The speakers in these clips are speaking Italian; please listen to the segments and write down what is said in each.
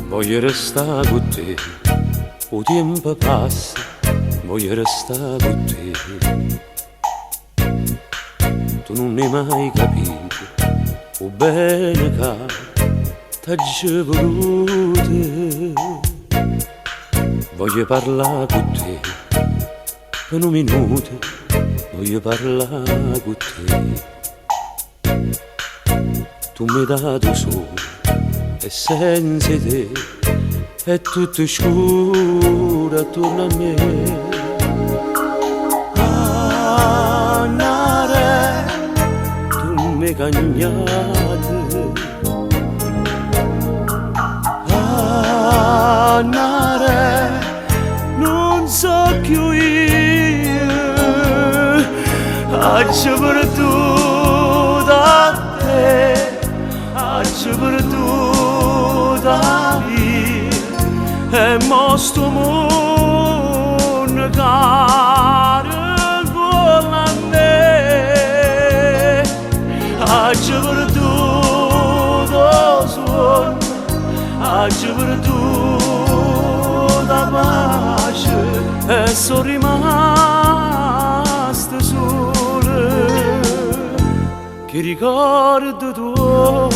Voglio restare con te, il tempo passa, voglio restare con te. Tu non hai mai capito, o bene che t'ho voluto. Voglio parlare con te, per un minuto, voglio parlare con te. Tu mi hai dato solo, e senza te è tutto scuro attorno a me. Annare, tu mi hai cagnato. Annare, non so più io, faccio per tu da te, faccio per tu da lì, e sto mondo caro vuole a me, faccio per tu da suono, faccio per tu da pace, e sono rimasto solo, che ricordo tuo.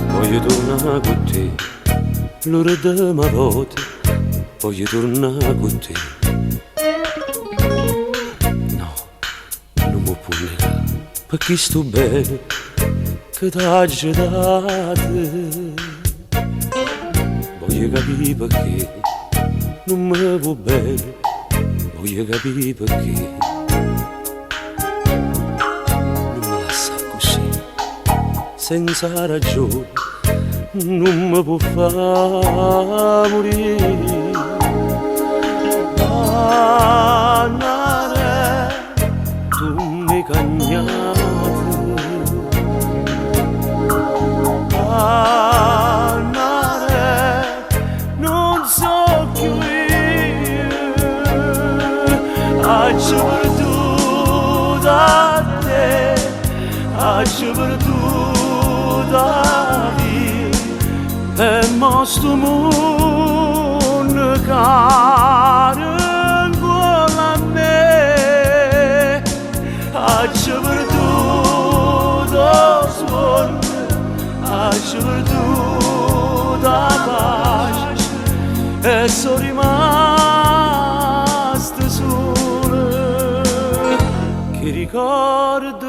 Voglio tornare con te, l'ora della volta, voglio tornare con te. No, non mi può negare, perché sto bene, che t'ho dato. Voglio capire perché, non mi vuoi bene, voglio capire perché. Non mi lascia così, senza ragione, non mi può far morire. Annare, tu mi hai cagnato. Annare, non so più io, faccio per tu da te, faccio per tu da lì, e sto mondo caro vuole a me, faccio per tu da suono, faccio per tu da pace, e sono rimasto solo, che ricordo